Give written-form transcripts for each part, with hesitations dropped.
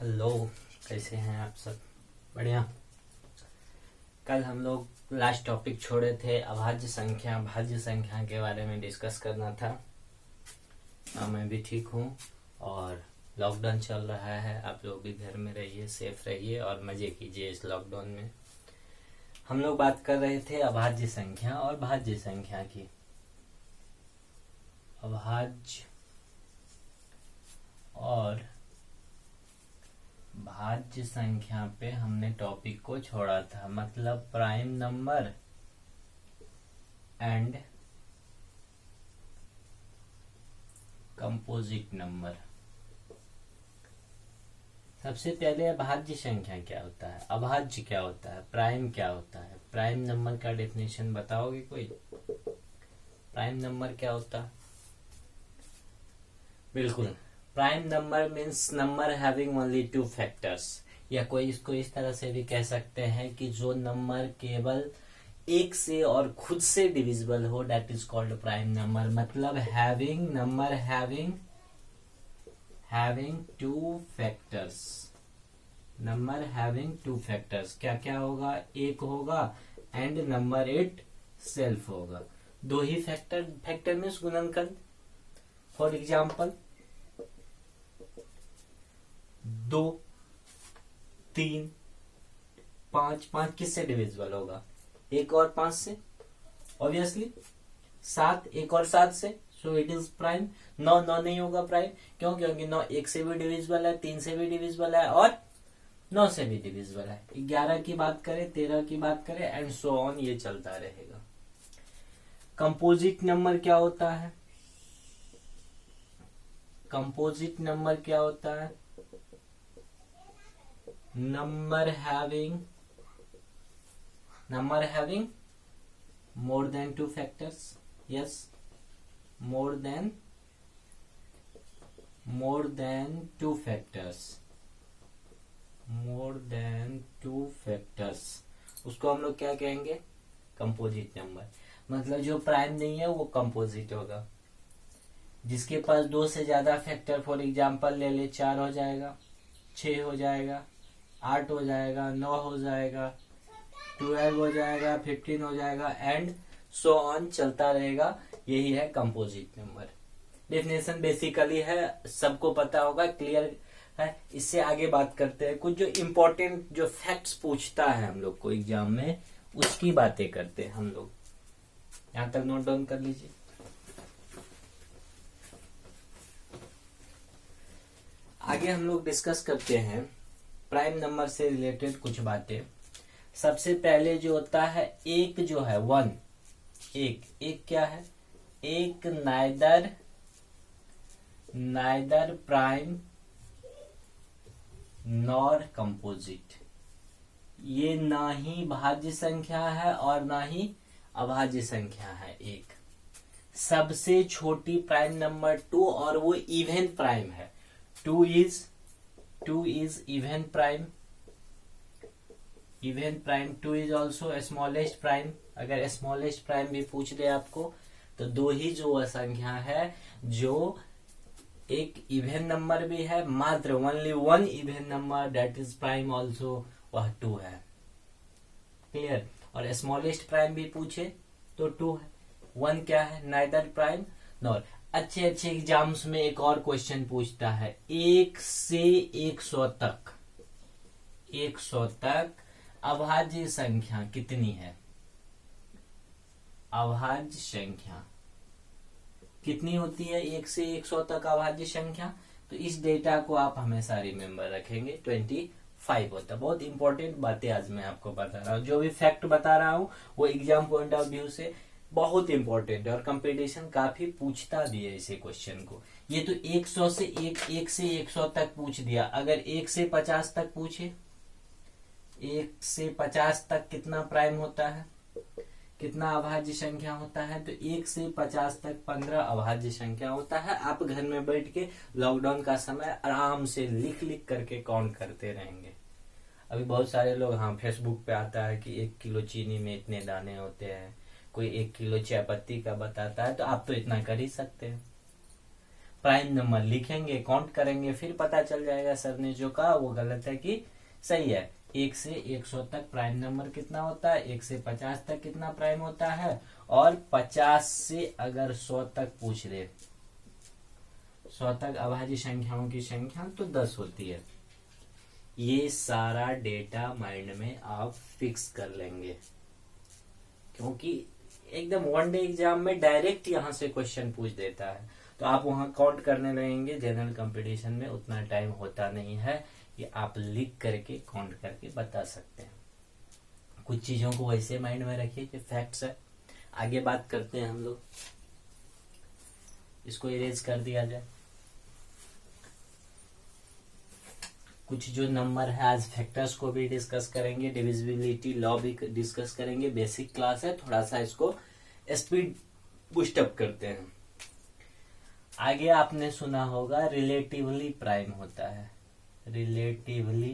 Hello, कैसे हैं आप सब? बढ़िया। कल हम लोग लास्ट टॉपिक छोड़े थे अभाज्य संख्या भाज्य संख्या के बारे में डिस्कस करना था। मैं भी ठीक हूँ और लॉकडाउन चल रहा है। आप लोग भी घर में रहिए, सेफ रहिए और मजे कीजिए इस लॉकडाउन में। हम लोग बात कर रहे थे अभाज्य संख्या और भाज्य संख्या की। अभाज्य और भाज्य संख्या पे हमने टॉपिक को छोड़ा था, मतलब prime number and composite number. सबसे पहले अभाज्य संख्या क्या होता है, अभाज्य क्या होता है, प्राइम क्या होता है। प्राइम नंबर का डेफिनेशन बताओगे कोई? प्राइम नंबर क्या होता है? बिल्कुल, prime number means number having only two factors, या कोई इसको इस तरह से भी कह सकते हैं कि जो नंबर केवल एक से और खुद से डिविजिबल हो, that is called prime number. मतलब having two factors. Number having two factors क्या क्या होगा? एक होगा एंड नंबर इट सेल्फ होगा। दो ही फैक्टर मीन्स गुणनखंड। For example 2, 3, 5। 5 किससे डिविजिबल होगा? 1 और 5 से, ऑब्वियसली। 7 1 और 7 से, सो इट इज प्राइम। 9 9 नहीं होगा प्राइम, क्यों? क्योंकि 9 1 से भी डिविजिबल है, 3 से भी डिविजिबल है और 9 से भी डिविजिबल है। 11 की बात करें, 13 की बात करें एंड सो ऑन, ये चलता रहेगा। कंपोजिट नंबर क्या होता है? कंपोजिट नंबर क्या होता है? number having more than two factors. Yes, more than two factors. उसको हम लोग क्या कहेंगे? Composite number. मतलब जो प्राइम नहीं है वो कंपोजिट होगा। जिसके पास 2 से ज्यादा फैक्टर, फॉर एग्जाम्पल ले ले, 4 हो जाएगा, 6 हो जाएगा, 8 हो जाएगा, 9 हो जाएगा, 12 हो जाएगा, 15 हो जाएगा एंड सो ऑन चलता रहेगा। यही है कंपोजिट नंबर। डेफिनेशन बेसिकली है, सबको पता होगा, क्लियर है। इससे आगे बात करते हैं। कुछ जो इम्पोर्टेंट जो फैक्ट्स पूछता है हम लोग को एग्जाम में, उसकी बातें करते हैं हम लोग। यहां तक नोट डाउन कर लीजिए। आगे हम लोग डिस्कस करते हैं प्राइम नंबर से रिलेटेड कुछ बातें। सबसे पहले जो होता है, एक जो है 1, एक क्या है? एक नाइदर प्राइम नॉर कंपोजिट। ये ना ही भाज्य संख्या है और ना ही अभाज्य संख्या है। एक सबसे छोटी प्राइम नंबर 2 और वो इवन प्राइम है। 2 is even prime. 2 is also smallest prime. अगर smallest prime भी पूछ दे आपको तो 2 ही जो संख्या है जो एक इवन नंबर भी है, मात्र only 1 even number that is prime also, वह 2 है। क्लियर? और स्मॉलेस्ट प्राइम भी पूछे तो 2 है। 1 क्या है? Neither prime nor. अच्छे एग्जाम्स में एक और क्वेश्चन पूछता है, 1 से 100 तक, 100 तक अभाज्य संख्या कितनी है? अभाज्य संख्या कितनी होती है 1 से 100 तक अभाज्य संख्या? तो इस डेटा को आप हमेशा रिमेम्बर रखेंगे, 25 होता है। बहुत इंपॉर्टेंट बातें आज मैं आपको बता रहा हूँ। जो भी फैक्ट बता रहा हूँ वो एग्जाम पॉइंट ऑफ व्यू से बहुत इंपॉर्टेंट है और कंपटीशन काफी पूछता भी है इसे क्वेश्चन को। ये तो 100 से 1 से 100 तक पूछ दिया। अगर 1 से 50 तक पूछे, 1 से 50 तक कितना प्राइम होता है, कितना अभाज्य संख्या होता है? तो 1 से 50 तक 15 अभाज्य संख्या होता है। आप घर में बैठ के लॉकडाउन का समय आराम से लिख करके काउंट करते रहेंगे। अभी बहुत सारे लोग, हाँ, फेसबुक पे आता है कि 1 किलो चीनी में इतने दाने होते हैं, कोई 1 किलो चाय पत्ती का बताता है, तो आप तो इतना कर ही सकते हैं। प्राइम नंबर लिखेंगे, काउंट करेंगे, फिर पता चल जाएगा सर ने जो कहा वो गलत है कि सही है। 1 से 100 तक प्राइम नंबर कितना होता है, 1 से 50 तक कितना प्राइम होता है, और 50 से अगर 100 तक पूछ रहे, 100 तक अभाज्य संख्याओं की संख्या तो 10 होती है। ये सारा डेटा माइंड में आप फिक्स कर लेंगे, क्योंकि एकदम वन डे एग्जाम में डायरेक्ट यहां से क्वेश्चन पूछ देता है, तो आप वहां काउंट करने लगेंगे। जनरल कंपटीशन में उतना टाइम होता नहीं है, ये आप लिख करके काउंट करके बता सकते हैं। कुछ चीजों को वैसे माइंड में रखिए कि फैक्ट्स है। आगे बात करते हैं हम लोग, इसको इरेज कर दिया जाए। कुछ जो नंबर है, आज फैक्टर्स को भी डिस्कस करेंगे, डिविजिबिलिटी लॉ भी डिस्कस करेंगे। बेसिक क्लास है, थोड़ा सा इसको स्पीड बूस्टअप करते हैं। आगे आपने सुना होगा रिलेटिवली प्राइम होता है, रिलेटिवली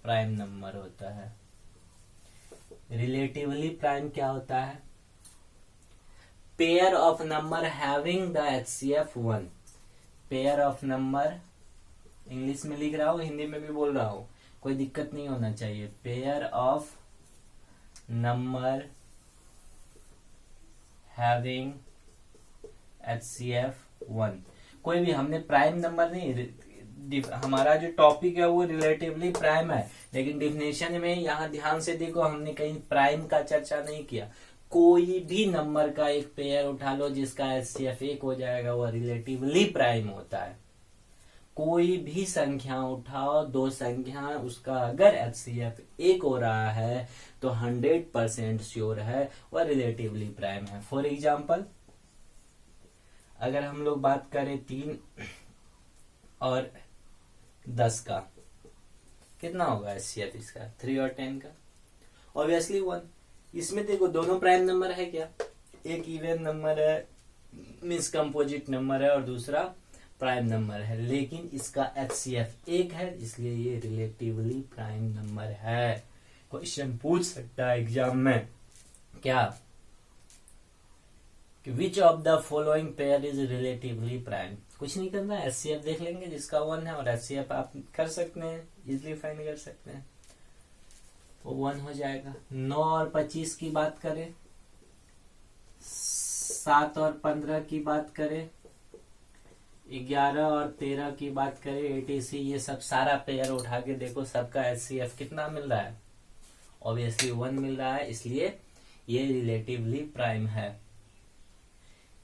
प्राइम नंबर होता है। रिलेटिवली प्राइम क्या होता है? Pair of number having the HCF 1। Pair of number, English में लिख रहा हूं, हिंदी में भी बोल रहा हूं, कोई दिक्कत नहीं होना चाहिए। Pair of number having HCF 1। कोई भी, हमने प्राइम नंबर नहीं, हमारा जो टॉपिक है वो रिलेटिवली प्राइम है, लेकिन डिफिनेशन में यहां ध्यान से देखो, हमने कहीं प्राइम का चर्चा नहीं किया। कोई भी नंबर का एक पेयर उठा लो जिसका HCF 1 हो जाएगा, वो रिलेटिवली प्राइम होता है। कोई भी संख्या उठाओ, दो संख्या, उसका अगर HCF 1 हो रहा है तो 100% श्योर है वह रिलेटिवली प्राइम है। फॉर एग्जाम्पल, अगर हम लोग बात करें 3 और 10 का, कितना होगा HCF इसका? 3 और 10 का ऑब्वियसली 1। इसमें देखो दोनों प्राइम नंबर है क्या? एक इवन नंबर है, मीन्स कंपोजिट नंबर है, और दूसरा प्राइम नंबर है, लेकिन इसका HCF 1 है, इसलिए ये रिलेटिवली प्राइम नंबर है। क्वेश्चन पूछ सकता है एग्जाम में क्या, कि which of the following pair is relatively prime. कुछ नहीं करना, HCF देख लेंगे जिसका 1 है, और HCF आप कर सकते हैं, इजिली फाइंड कर सकते हैं, वो 1 हो जाएगा। 9 और 25 की बात करें, 7 और 15 की बात करें, 11 और 13 की बात करें, ATC, ये सब सारा पेयर उठा के देखो, सबका HCF कितना मिल रहा है? ऑब्वियसली 1 मिल रहा है, इसलिए ये रिलेटिवली प्राइम है।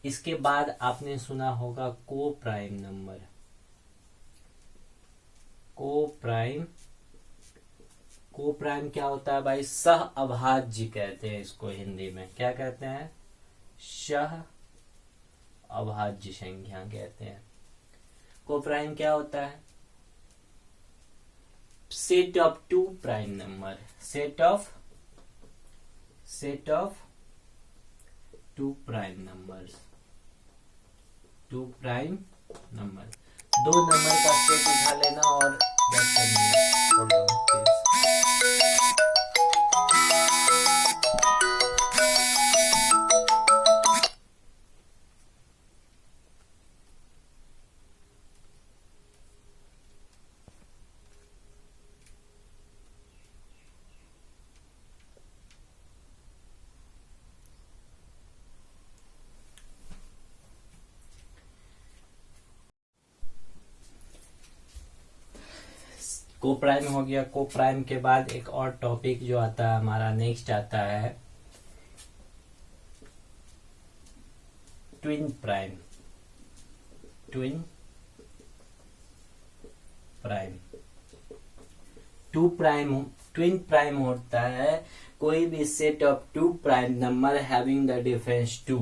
इसके बाद आपने सुना होगा को प्राइम नंबर। को प्राइम क्या होता है भाई? सह अभाज्य कहते हैं इसको हिंदी में। क्या कहते हैं? सह अभाज्य संख्या कहते हैं। को प्राइम क्या होता है? Set of 2 prime number, set of 2 prime numbers, 2 prime number, 2 number का सेट उठा लेना और को प्राइम हो गया। को प्राइम के बाद एक और टॉपिक जो आता है हमारा नेक्स्ट आता है twin prime. Twin prime, twin prime होता है कोई भी set of 2 prime number having the difference 2।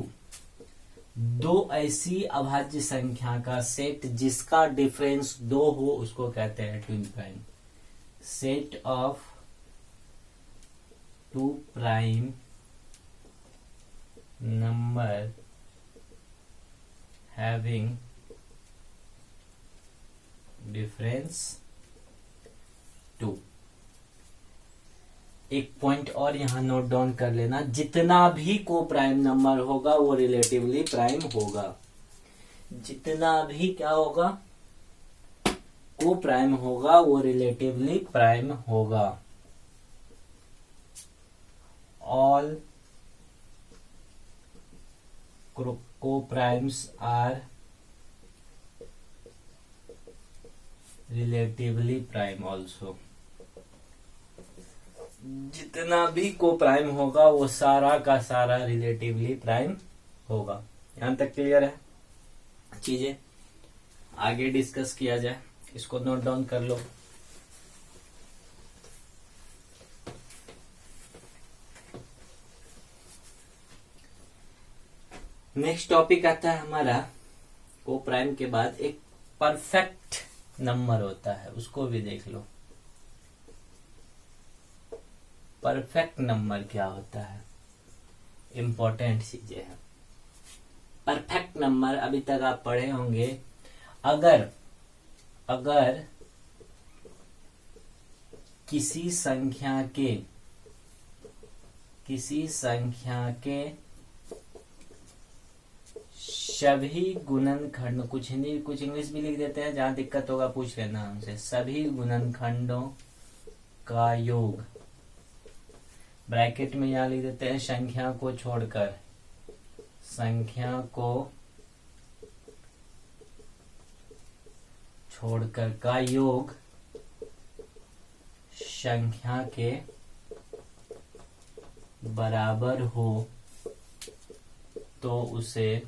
2 ऐसी अभाज्य संख्या का सेट जिसका डिफरेंस 2 हो उसको कहते हैं twin prime. Set of 2 prime number having difference 2। एक पॉइंट और यहां नोट डाउन कर लेना, जितना भी को प्राइम नंबर होगा वो रिलेटिवली प्राइम होगा। जितना भी क्या होगा, को प्राइम होगा, वो रिलेटिवली प्राइम होगा। All coprime are relatively prime also. जितना भी को प्राइम होगा वो सारा का सारा रिलेटिवली प्राइम होगा। यहां तक क्लियर है? चीजें आगे डिस्कस किया जाए, इसको नोट डाउन कर लो। नेक्स्ट टॉपिक आता है हमारा, को प्राइम के बाद एक परफेक्ट नंबर होता है, उसको भी देख लो। परफेक्ट नंबर क्या होता है, इंपॉर्टेंट चीजें हैं। परफेक्ट नंबर अभी तक आप पढ़े होंगे, अगर किसी संख्या के सभी गुणनखंड, कुछ हिंदी कुछ इंग्लिश भी लिख देते हैं, जहां दिक्कत होगा पूछ लेना हमसे। सभी गुणनखंडों का योग, ब्रैकेट में यहां लिख देते हैं संख्या को छोड़कर, का योग संख्या के बराबर हो तो उसे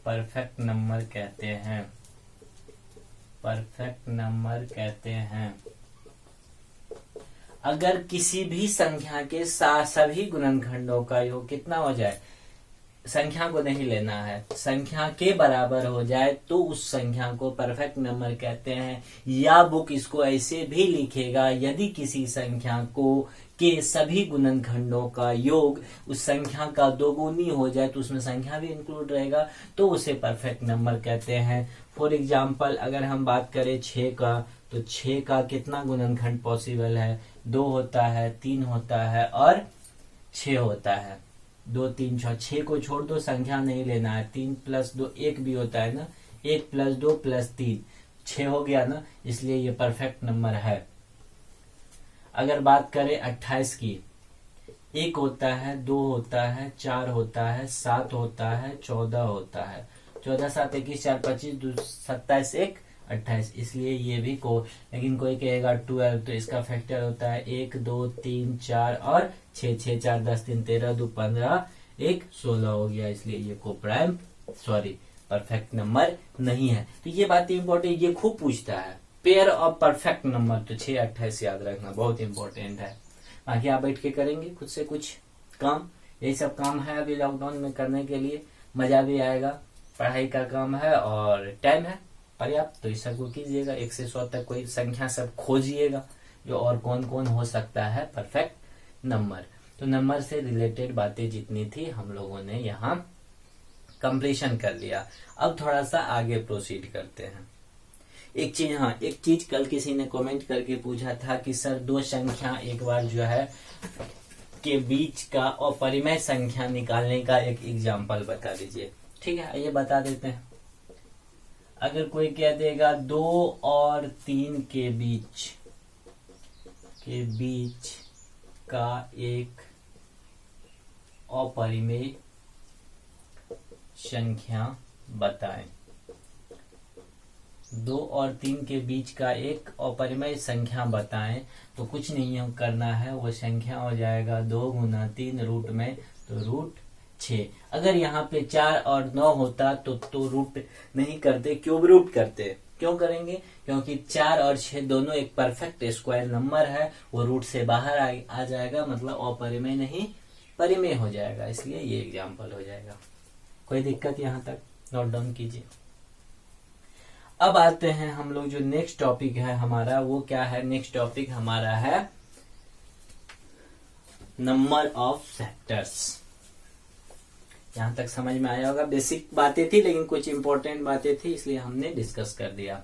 परफेक्ट नंबर कहते हैं। परफेक्ट नंबर कहते हैं। अगर किसी भी संख्या के सभी गुणनखंडों का योग कितना हो जाए, संख्या को नहीं लेना है, संख्या के बराबर हो जाए तो उस संख्या को परफेक्ट नंबर कहते हैं। या बुक इसको ऐसे भी लिखेगा, यदि किसी संख्या के सभी गुणनखंडों का योग उस संख्या का दोगुनी हो जाए तो उसमें संख्या भी इंक्लूड रहेगा, तो उसे परफेक्ट नंबर कहते हैं। फॉर एग्जाम्पल अगर हम बात करें 6 का, तो 6 का कितना गुणनखंड पॉसिबल है? 2 होता है, 3 होता है और 6 होता है। 2 3 6, 6 को छोड़ दो, संख्या नहीं लेना है। 3 + 2 1 भी होता है ना, 1 + 2 + 3 6 हो गया ना, इसलिए ये परफेक्ट नंबर है। अगर बात करें 28 की, 1 होता है, 2 होता है, 4 होता है, 7 होता है, 14 होता है। 14 7 21 4 25 27 1 28, इसलिए ये भी लेकिन कोई कहेगा 12, तो इसका फैक्टर होता है 1 2 3 4 और 6 6 4 10 3 13 2 15 1 16 हो गया, इसलिए ये परफेक्ट नंबर नहीं है। तो ये बात इंपॉर्टेंट, ये खूब पूछता है पेयर ऑफ परफेक्ट नंबर, तो 6 28 याद रखना बहुत इंपॉर्टेंट है। बाकी आप बैठ के करेंगे खुद से कुछ काम, यही सब काम है अभी लॉकडाउन में करने के लिए, मजा भी आएगा, पढ़ाई का काम है और टाइम है पर्याप्त, तो इस सबको कीजिएगा। 1 से 100 तक कोई संख्या सब खोजिएगा जो और कौन कौन हो सकता है परफेक्ट नंबर। तो नंबर से रिलेटेड बातें जितनी थी हम लोगों ने यहाँ कंप्लीशन कर लिया। अब थोड़ा सा आगे प्रोसीड करते हैं। एक चीज कल किसी ने कमेंट करके पूछा था कि सर 2 संख्या एक बार जो है के बीच का अपरिमेय संख्या निकालने का एक एग्जाम्पल बता दीजिए। ठीक है, ये बता देते हैं। अगर कोई कह देगा 2 और 3 के बीच का एक अपरिमेय संख्या बताएं। 2 और 3 के बीच का एक अपरिमेय संख्या बताएं, तो कुछ नहीं करना है, वो संख्या हो जाएगा 2 × 3 रूट में, तो √6। अगर यहाँ पे 4 और 9 होता तो रूट नहीं करते, क्यूब रूट करते। क्यों करेंगे? क्योंकि 4 और 6 दोनों एक परफेक्ट स्क्वायर नंबर है, वो रूट से बाहर आ जाएगा, मतलब अपरिमेय नहीं परिमेय हो जाएगा, इसलिए ये एग्जाम्पल हो जाएगा। कोई दिक्कत यहाँ तक? नोट डाउन कीजिए। अब आते हैं हम लोग, जो नेक्स्ट टॉपिक है हमारा वो क्या है? नेक्स्ट टॉपिक हमारा है नंबर ऑफ फैक्टर्स। यहां तक समझ में आया होगा, बेसिक बातें थी लेकिन कुछ इंपॉर्टेंट बातें थी इसलिए हमने डिस्कस कर दिया।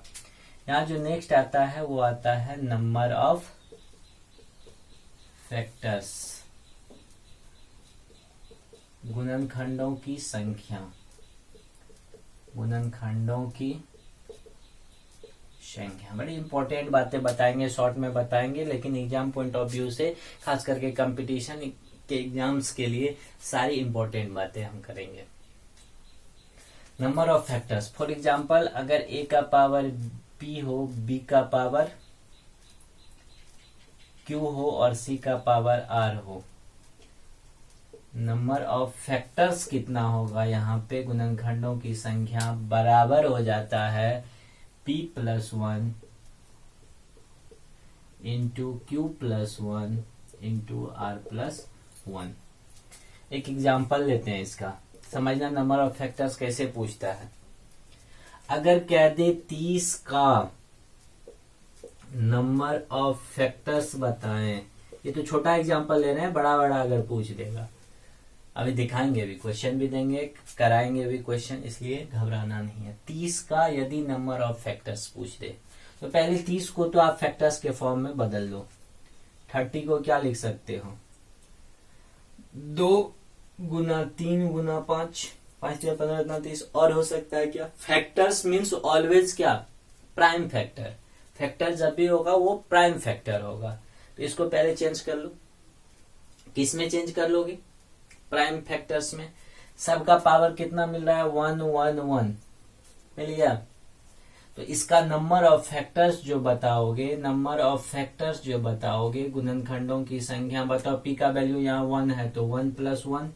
यहाँ जो नेक्स्ट आता है वो आता है नंबर ऑफ फैक्टर्स, गुणनखंडों की संख्या। गुणनखंडों की संख्या। बड़ी इंपॉर्टेंट बातें बताएंगे, शॉर्ट में बताएंगे, लेकिन एग्जाम पॉइंट ऑफ व्यू से, खास करके कंपटीशन के एग्जाम्स के लिए सारी इंपॉर्टेंट बातें हम करेंगे। Number of factors, for example अगर a का पावर b हो, b का पावर q हो और c का पावर r हो, नंबर ऑफ फैक्टर्स कितना होगा यहाँ पे? गुणनखंडों की संख्या बराबर हो जाता है p+1 into q+1 into r+1। एक एग्जाम्पल लेते हैं इसका, समझना नंबर ऑफ फैक्टर्स कैसे पूछता है। अगर कह दे 30 का नंबर ऑफ फैक्टर्स बताएं, ये तो छोटा एग्जाम्पल ले रहे हैं, बड़ा बड़ा अगर पूछ देगा, अभी दिखाएंगे भी, क्वेश्चन भी देंगे, कराएंगे भी क्वेश्चन, इसलिए घबराना नहीं है। 30 का यदि नंबर ऑफ फैक्टर्स पूछ दे तो पहले 30 को तो आप फैक्टर्स के फॉर्म में बदल दो। 30 को क्या लिख सकते हो? 2 गुना 3 गुना 5, 5 या 15 इतना 30, और हो सकता है क्या? फैक्टर्स मीन्स ऑलवेज क्या? Prime factor. फैक्टर जब भी होगा वो प्राइम फैक्टर होगा। तो इसको पहले चेंज कर लो। किस में चेंज कर लोगे? प्राइम फैक्टर्स में। सबका पावर कितना मिल रहा है? 1 1 1 मिल गया। तो इसका नंबर ऑफ फैक्टर्स जो बताओगे, नंबर ऑफ फैक्टर्स जो बताओगे, गुणनखंडों की संख्या बताओ। p का वैल्यू यहाँ 1 है तो 1 + 1,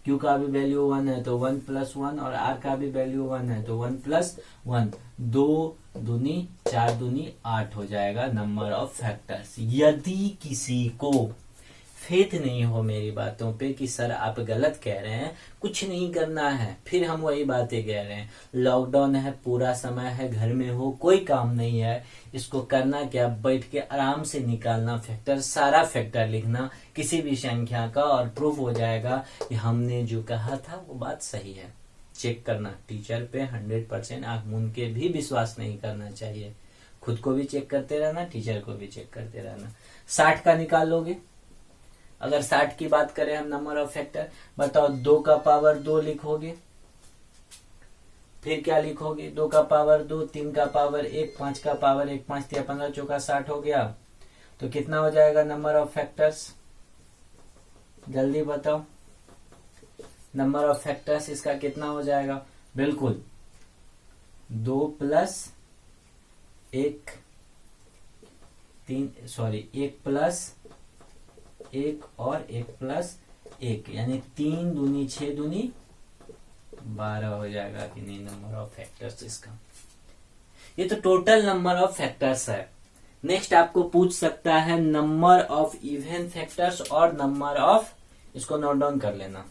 q का भी वैल्यू 1 है तो 1 + 1, और r का भी वैल्यू 1 है तो 1 + 1। 2 दूनी 4 दूनी 8 हो जाएगा नंबर ऑफ फैक्टर्स। यदि किसी को फेथ नहीं हो मेरी बातों पे कि सर आप गलत कह रहे हैं, कुछ नहीं करना है, फिर हम वही बातें कह रहे हैं, लॉकडाउन है, पूरा समय है, घर में हो, कोई काम नहीं है, इसको करना क्या? बैठ के आराम से निकालना फैक्टर, सारा फैक्टर लिखना किसी भी संख्या का, और प्रूफ हो जाएगा कि हमने जो कहा था वो बात सही है। चेक करना, टीचर पे 100% आंख मूंद के भी विश्वास नहीं करना चाहिए। खुद को भी चेक करते रहना, टीचर को भी चेक करते रहना। 60 का निकाल लोगे। अगर 60 की बात करें हम नंबर ऑफ फैक्टर, बताओ 2 का पावर 2 लिखोगे, फिर क्या लिखोगे? 2 का पावर 2, 3 का पावर 1, 5 का पावर 1, 5 × 15 चौका 60 हो गया। तो कितना हो जाएगा नंबर ऑफ फैक्टर्स? जल्दी बताओ, नंबर ऑफ फैक्टर्स इसका कितना हो जाएगा? बिल्कुल 2 + 1 1 और 1 + 1, यानी 3 दूनी 6 दूनी 12 हो जाएगा कि नहीं नंबर ऑफ फैक्टर्स इसका। ये तो टोटल नंबर ऑफ फैक्टर्स है। नेक्स्ट आपको पूछ सकता है नंबर ऑफ इवन फैक्टर्स और नंबर ऑफ, इसको नोट डाउन कर लेना।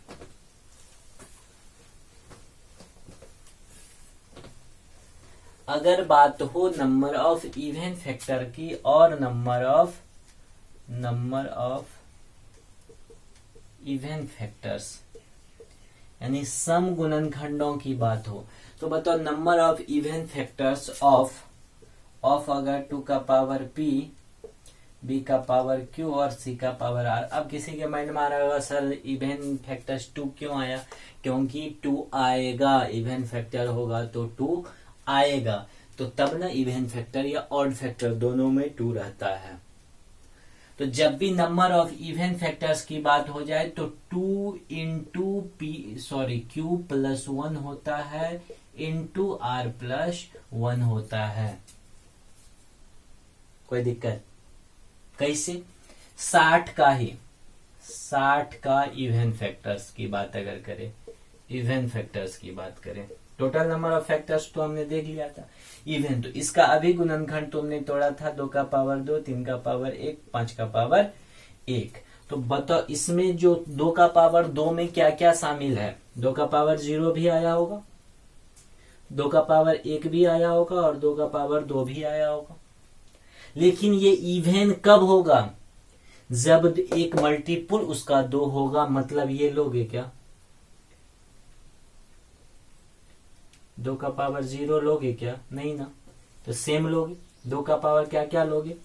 अगर बात हो नंबर ऑफ इवन फैक्टर की और नंबर ऑफ इवन फैक्टर्स, यानी सम गुणनखंडों की बात हो, तो बताओ number of even factors of अगर 2 का पावर p, b का पावर q और c का पावर r। अब किसी के माइंड में आ रहा होगा सर इवन फैक्टर्स 2 क्यों आया? क्योंकि 2 आएगा, इवन फैक्टर होगा तो 2 आएगा, तो तब ना इवन फैक्टर या ऑड फैक्टर दोनों में 2 रहता है। तो जब भी नंबर ऑफ इवन फैक्टर्स की बात हो जाए तो 2 इंटू q+1 होता है इंटू r+1 होता है। कोई दिक्कत? कैसे? 60 का इवन फैक्टर्स की बात अगर करें, इवन फैक्टर्स की बात करें, टोटल नंबर ऑफ फैक्टर्स तो हमने देख लिया था। इवन तो इसका अभी गुणनखंड तुमने तोड़ा था, 2 का पावर 2, 3 का पावर 1, 5 का पावर 1। तो बताओ इसमें जो 2 का पावर 2 में क्या क्या शामिल है? 2 का पावर 0 भी आया होगा, 2 का पावर 1 भी आया होगा और 2 का पावर 2 भी आया होगा। लेकिन ये इवन कब होगा? जब एक मल्टीपुल उसका 2 होगा। मतलब ये लोगे क्या? 2 का पावर 0 लोगे क्या? नहीं ना, तो सेम लोगे। 2 का पावर क्या क्या लोगे?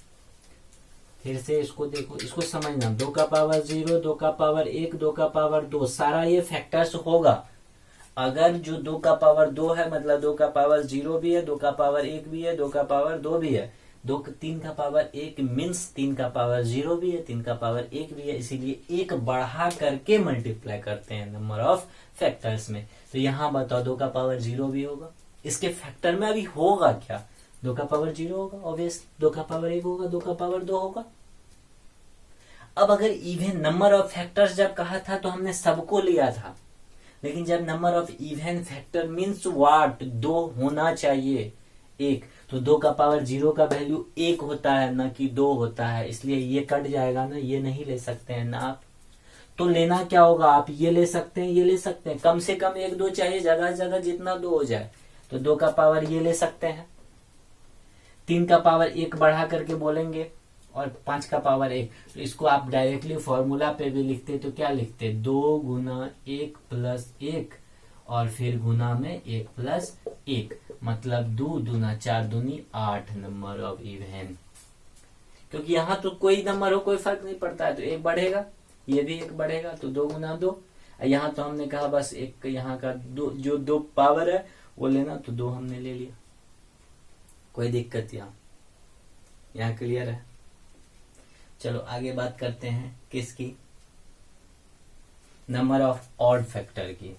फिर से इसको देखो, इसको समझना। 2 का पावर 0, 2 का पावर 1, 2 का पावर 2, सारा ये फैक्टर्स होगा। अगर जो 2 का पावर 2 है मतलब 2 का पावर 0 भी है, 2 का पावर 1 भी है, 2 का पावर 2 भी है, 3 का पावर 1 मीन्स 3 का पावर 0 भी है, 3 का पावर 1 भी है, इसीलिए एक बढ़ा करके मल्टीप्लाई करते हैं नंबर ऑफ फैक्टर्स में। तो यहाँ बताओ 2 का पावर 0 भी होगा, इसके फैक्टर में अभी होगा क्या, 2 का पावर 0 होगा ऑब्वियसली, 2 का पावर 1 होगा, 2 का पावर 2 होगा। अब अगर इवन नंबर ऑफ फैक्टर्स जब कहा था तो हमने सबको लिया था, लेकिन जब number of even factor means what, 2 होना चाहिए 1, तो 2 का पावर 0 का वैल्यू 1 होता है ना कि 2 होता है, इसलिए ये कट जाएगा ना, ये नहीं ले सकते हैं ना आप। तो लेना क्या होगा, आप ये ले सकते हैं, ये ले सकते हैं, कम से कम 1 2 चाहिए, जगह जगह जितना 2 हो जाए। तो 2 का पावर ये ले सकते हैं, 3 का पावर 1 बढ़ा करके बोलेंगे, और 5 का पावर 1, तो इसको आप डायरेक्टली फॉर्मूला पे भी लिखते तो क्या लिखते, 2 गुना 1 प्लस 1 और फिर गुना में 1 प्लस 1, मतलब 2 दूना 4 दूनी 8 नंबर ऑफ इवन। क्योंकि यहाँ तो कोई नंबर हो कोई फर्क नहीं पड़ता है, तो 1 बढ़ेगा, ये भी 1 बढ़ेगा, तो 2 गुना 2। यहाँ तो हमने कहा बस एक यहाँ का जो 2 पावर है वो लेना, तो 2 हमने ले लिया, कोई दिक्कत यहाँ क्लियर है। चलो आगे बात करते हैं किसकी, नंबर ऑफ ऑड फैक्टर की।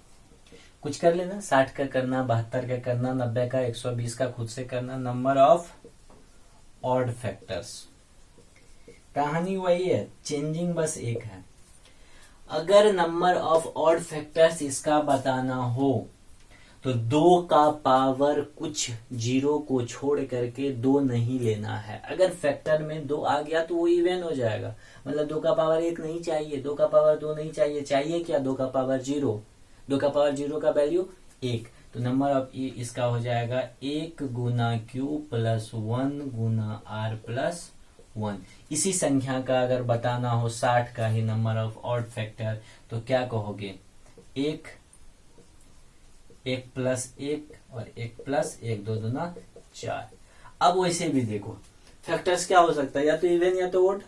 कुछ कर लेना, 60 का करना, 72 का करना, 90 का, 120 का खुद से करना। नंबर ऑफ ऑड फैक्टर्स, कहानी वही है, चेंजिंग बस एक है। अगर नंबर ऑफ ऑड फैक्टर्स इसका बताना हो तो 2 का पावर कुछ 0 को छोड़ करके 2 नहीं लेना है। अगर फैक्टर में 2 आ गया तो वो इवन हो जाएगा, मतलब 2 का पावर 1 नहीं चाहिए, 2 का पावर 2 नहीं चाहिए, चाहिए क्या 2 का पावर 0, 2 का पावर 0 का वैल्यू 1, तो नंबर ऑफ इसका हो जाएगा 1 गुना क्यू प्लस 1 गुना आर प्लस 1। इसी संख्या का अगर बताना हो 60 का ही नंबर ऑफ ऑड फैक्टर, तो क्या कहोगे, 1 प्लस 1 और 1 प्लस 1, 2 दूना 4। अब वैसे भी देखो फैक्टर्स क्या हो सकता है, या तो इवन या तो ऑड।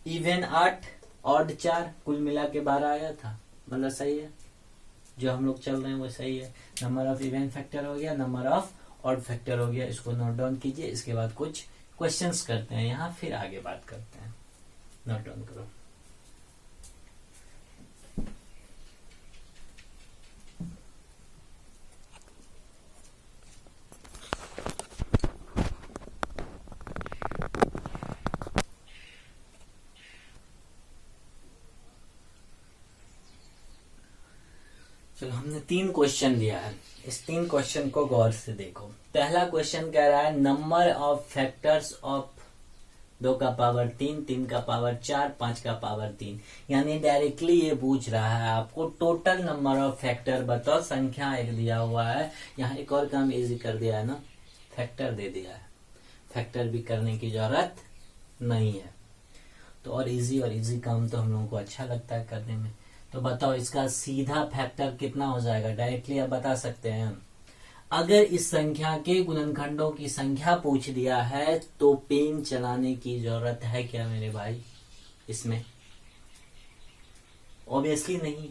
इवन 8 ऑड 4, कुल मिला के 12 आया था, मतलब सही है, जो हम लोग चल रहे हैं वो सही है। नंबर ऑफ इवन फैक्टर हो गया, नंबर ऑफ ऑड फैक्टर हो गया, इसको नोट डाउन कीजिए। इसके बाद कुछ क्वेश्चंस करते हैं यहाँ, फिर आगे बात करते हैं, नोट डाउन करो। चलो हमने 3 क्वेश्चन लिया है, इस 3 क्वेश्चन को गौर से देखो। पहला क्वेश्चन कह रहा है नंबर ऑफ फैक्टर्स ऑफ 2 का पावर 3, 3 का पावर 4, 5 का पावर 3, यानी डायरेक्टली ये पूछ रहा है आपको टोटल नंबर ऑफ फैक्टर बताओ। संख्या एक दिया हुआ है, यहाँ एक और काम इजी कर दिया है ना, फैक्टर दे दिया है, फैक्टर भी करने की जरूरत नहीं है। तो और इजी काम तो हम लोगों को अच्छा लगता है करने में। तो बताओ इसका सीधा फैक्टर कितना हो जाएगा, डायरेक्टली आप बता सकते हैं। अगर इस संख्या के गुणनखंडों की संख्या पूछ दिया है तो पेन चलाने की जरूरत है क्या मेरे भाई, इसमें ऑब्वियसली नहीं।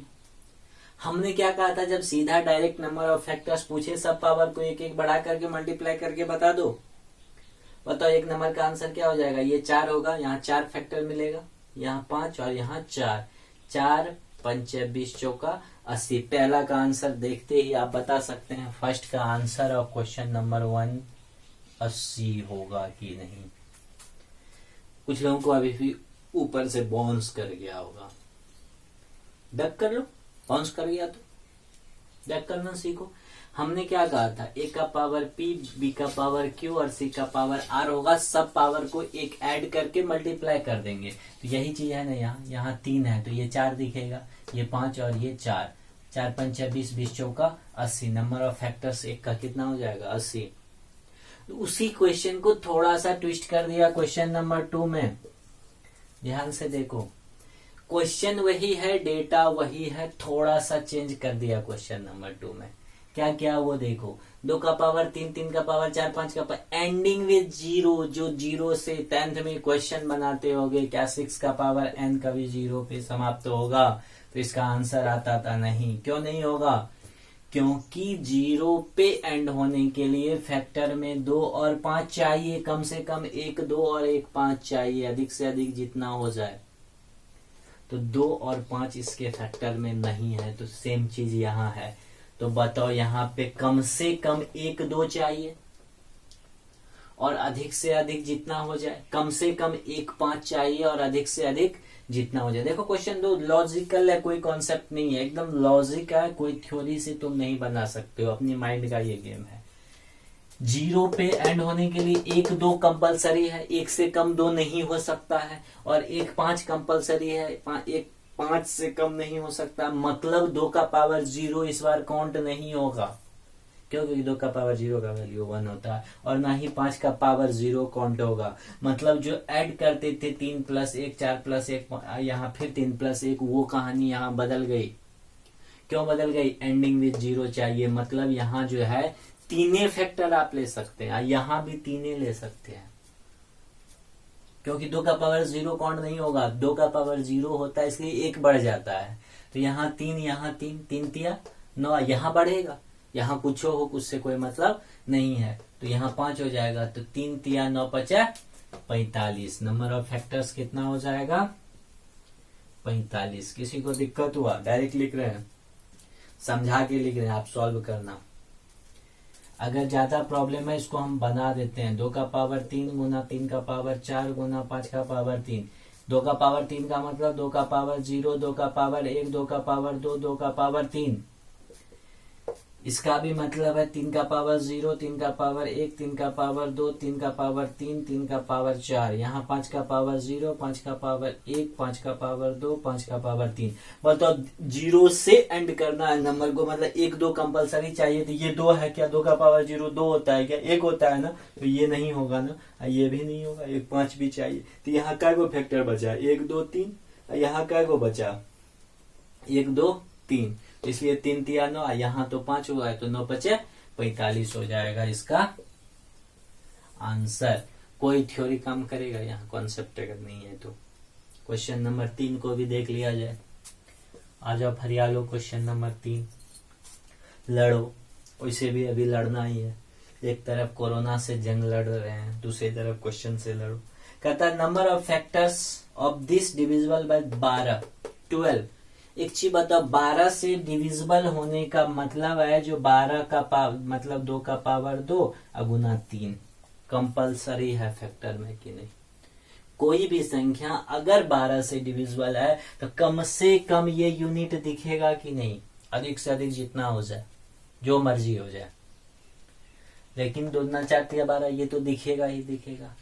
हमने क्या कहा था, जब सीधा डायरेक्ट नंबर ऑफ फैक्टर्स पूछे सब पावर को एक एक बढ़ा करके मल्टीप्लाई करके बता दो। बताओ एक नंबर का आंसर क्या हो जाएगा, ये 4 होगा, यहाँ 4 फैक्टर मिलेगा, यहाँ 5 और यहाँ 4, 4 5 20 चौका 80। पहला का आंसर देखते ही आप बता सकते हैं फर्स्ट का आंसर ऑफ क्वेश्चन नंबर 1 80 होगा कि नहीं। कुछ लोगों को अभी भी ऊपर से बाउंस कर गया होगा, डक कर लो, बाउंस कर गया तो डक करना सीखो। हमने क्या कहा था, ए का पावर पी, बी का पावर क्यू और सी का पावर आर होगा, सब पावर को एक ऐड करके मल्टीप्लाई कर देंगे। तो यही चीज है ना, यहाँ 3 है तो ये 4 दिखेगा, ये 5 और ये 4, 4 5 20 20 चौका 80। नंबर ऑफ फैक्टर्स एक का कितना हो जाएगा 80। तो उसी क्वेश्चन को थोड़ा सा ट्विस्ट कर दिया क्वेश्चन नंबर 2 में, ध्यान से देखो। क्वेश्चन वही है, डेटा वही है, थोड़ा सा चेंज कर दिया क्वेश्चन नंबर 2 में। क्या क्या वो देखो, 2 का पावर 3, 3 का पावर 4, 5 का पावर एंडिंग विद 0, जो 0 से 10th में क्वेश्चन बनाते होगे, क्या 6 का पावर n कभी 0 पे समाप्त होगा? तो इसका आंसर आता था नहीं। क्यों नहीं होगा? क्योंकि 0 पे एंड होने के लिए फैक्टर में 2 और 5 चाहिए, कम से कम 1 2 और 1 5 चाहिए, अधिक से अधिक जितना हो जाए। तो 2 और 5 इसके फैक्टर में नहीं है, तो सेम चीज यहाँ है। तो बताओ यहाँ पे कम से कम 1 2 चाहिए और अधिक से अधिक जितना हो जाए, कम से कम 1 5 चाहिए और अधिक से अधिक जितना हो जाए। देखो क्वेश्चन दो लॉजिकल है, कोई कॉन्सेप्ट नहीं है, एकदम लॉजिक है, कोई थ्योरी से तुम नहीं बना सकते हो, अपनी माइंड का ये गेम है। 0 पे एंड होने के लिए 1 2 कंपलसरी है, 1 से कम 2 नहीं हो सकता है, और 1 5 कंपलसरी है, 1 5 से कम नहीं हो सकता। मतलब 2 का पावर 0 इस बार काउंट नहीं होगा, क्योंकि 2 का पावर 0 का वैल्यू 1 होता है, और ना ही 5 का पावर 0 काउंट होगा। मतलब जो ऐड करते थे 3 + 1 4 + 1, यहाँ फिर 3 + 1, वो कहानी यहाँ बदल गई। क्यों बदल गई? एंडिंग विद 0 चाहिए। मतलब यहाँ जो है तीने फैक्टर आप ले सकते हैं, यहाँ भी तीने ले सकते हैं, क्योंकि 2 का पावर 0 काउंट नहीं होगा। 2 का पावर 0 होता है, इसलिए 1 बढ़ जाता है। तो यहाँ 3, यहाँ 3, 3 तिया 9, यहाँ बढ़ेगा, यहाँ कुछ हो कुछ से कोई मतलब नहीं है। तो यहाँ 5 हो जाएगा, तो 3 तिया 9 5 45। नंबर ऑफ फैक्टर्स कितना हो जाएगा? 45। किसी को दिक्कत हुआ? डायरेक्ट लिख रहे हैं, समझा के लिख रहे हैं, आप सॉल्व करना। अगर ज्यादा प्रॉब्लम है इसको हम बना देते हैं। 2 का पावर 3 गुना 3 का पावर 4 गुना 5 का पावर 3। 2 का पावर 3 का मतलब 2 का पावर 0, 2 का पावर 1, 2 का पावर 2, 2 का पावर 3। इसका भी मतलब है 3 का पावर 0, 3 का पावर 1, 3 का पावर 2, 3 का पावर 3, 3 का पावर 4। यहाँ 5 का पावर 0, 5 का पावर 1, 5 का पावर 2, 5 का पावर 3। बताओ 0 से एंड करना है नंबर को, मतलब 1 2 कंपलसरी चाहिए। तो ये 2 है क्या? 2 का पावर 0 2 होता है क्या? 1 होता है ना, तो ये नहीं होगा ना, ये भी नहीं होगा। 1 5 भी चाहिए। तो यहाँ क्या को फैक्टर बचा? 1 2 3। यहाँ क्या को बचा? 1 2 3। इसलिए 3 तिया 9, यहाँ तो 5 हुआ है, तो 9 5 45 हो जाएगा इसका आंसर। कोई थ्योरी काम करेगा यहाँ, कॉन्सेप्ट अगर नहीं है तो। क्वेश्चन नंबर 3 को भी देख लिया जाए। आ जाओ फरियालो, क्वेश्चन नंबर 3 लड़ो। वैसे भी अभी लड़ना ही है, एक तरफ कोरोना से जंग लड़ रहे हैं, दूसरी तरफ क्वेश्चन से लड़ो। कहता है number of factors of this divisible by 12 12। एक चीज बताओ, 12 से डिविजिबल होने का मतलब है जो 12 का मतलब 2 का पावर 2 गुना 3 कंपलसरी है फैक्टर में कि नहीं। कोई भी संख्या अगर 12 से डिविजिबल है तो कम से कम ये यूनिट दिखेगा कि नहीं, अधिक से अधिक जितना हो जाए, जो मर्जी हो जाए। लेकिन 2 दूना 4 तिया 12, ये तो दिखेगा ही दिखेगा।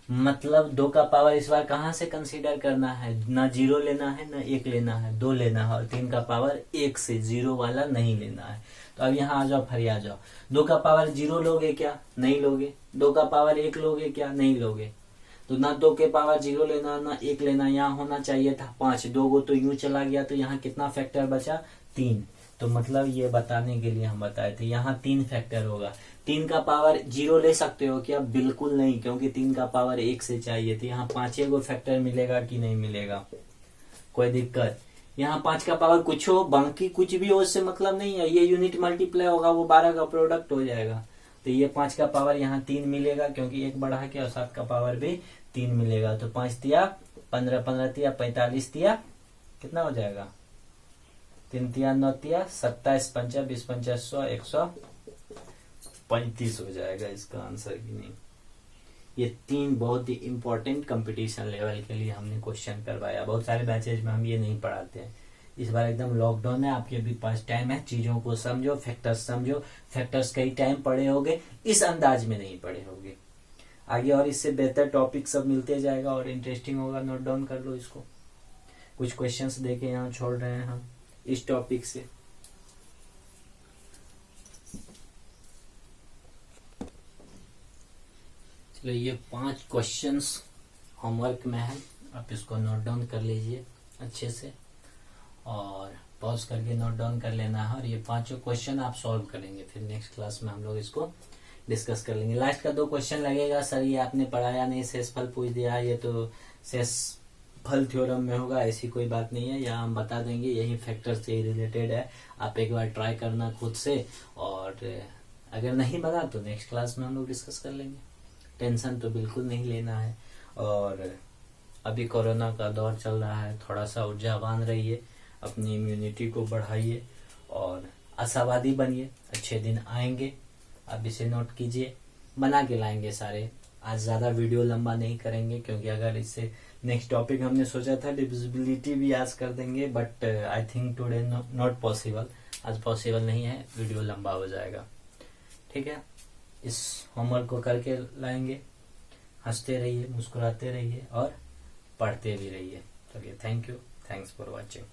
मतलब 2 का पावर इस बार कहां से कंसीडर करना है? ना 0 लेना है ना 1 लेना है, 2 लेना है, और 3 का पावर 1 से 0 वाला नहीं लेना है। तो अब यहाँ आ जाओ, फरिया जाओ। 2 का पावर 0 लोगे क्या? नहीं लोगे। 2 का पावर 1 लोगे क्या? नहीं लोगे। तो ना 2 के पावर 0 लेना ना 1 लेना, यहाँ होना चाहिए था 5। 2 को तो यूं चला गया, तो यहाँ कितना फैक्टर बचा? 3। तो मतलब ये बताने के लिए हम बताए थे यहाँ 3 फैक्टर होगा। 3 का पावर 0 ले सकते हो क्या? बिल्कुल नहीं, क्योंकि 3 का पावर 1 से चाहिए। तो यहाँ 5 को फैक्टर मिलेगा कि नहीं मिलेगा? कोई दिक्कत? यहाँ 5 का पावर कुछ हो, बाकी कुछ भी हो, उससे मतलब नहीं है। ये यूनिट मल्टीप्लाई होगा, वो 12 का प्रोडक्ट हो जाएगा। तो ये 5 का पावर यहाँ 3 मिलेगा, क्योंकि 1 बढ़ा के, और 7 का पावर भी 3 मिलेगा। तो 5 तिया 15, 15 तिया 45 तिया कितना हो जाएगा? 3 तिया 9 तिया 27 पंचा 20 पंचा 100 135 हो जाएगा इसका आंसर कि नहीं। ये 3 बहुत ही इंपॉर्टेंट कंपटीशन लेवल के लिए हमने क्वेश्चन करवाया। बहुत सारे बैचेज में हम ये नहीं पढ़ाते हैं। इस बार एकदम लॉकडाउन है, आपके भी पास टाइम है, चीजों को समझो, फैक्टर्स समझो। फैक्टर्स कई टाइम पढ़े होगे, इस अंदाज में नहीं पढ़े होगे। आगे और इससे बेहतर टॉपिक सब मिलते जाएगा और इंटरेस्टिंग होगा। नोट डाउन कर लो इसको। कुछ क्वेश्चंस देके यहाँ छोड़ रहे हैं हम इस टॉपिक से। चलो, ये 5 क्वेश्चंस होमवर्क में है, आप इसको नोट डाउन कर लीजिए अच्छे से, और पॉज करके नोट डाउन कर लेना है। और ये 5 क्वेश्चन आप सॉल्व करेंगे, फिर नेक्स्ट क्लास में हम लोग इसको डिस्कस कर लेंगे। लास्ट का 2 क्वेश्चन लगेगा, सर ये आपने पढ़ाया नहीं, शेषफल पूछ दिया, ये तो शेष फल थ्योरम में होगा, ऐसी कोई बात नहीं है, यहाँ हम बता देंगे यही फैक्टर से ही रिलेटेड है। आप एक बार ट्राई करना खुद से, और अगर नहीं बना तो नेक्स्ट क्लास में हम लोग डिस्कस कर लेंगे। टेंशन तो बिल्कुल नहीं लेना है। और अभी कोरोना का दौर चल रहा है, थोड़ा सा ऊर्जावान रहिए, अपनी इम्यूनिटी को बढ़ाइए और आशावादी बनिए, अच्छे दिन आएंगे। अब इसे नोट कीजिए, बना के लाएंगे सारे। आज ज्यादा वीडियो लंबा नहीं करेंगे, क्योंकि अगर इससे नेक्स्ट टॉपिक हमने सोचा था डिविजिबिलिटी भी आज कर देंगे, but I think today not possible, आज पॉसिबल नहीं है, वीडियो लंबा हो जाएगा। ठीक है, इस होमवर्क को करके लाएंगे, हंसते रहिए, मुस्कुराते रहिए और पढ़ते भी रहिए। चलिए, thank you, thanks for watching.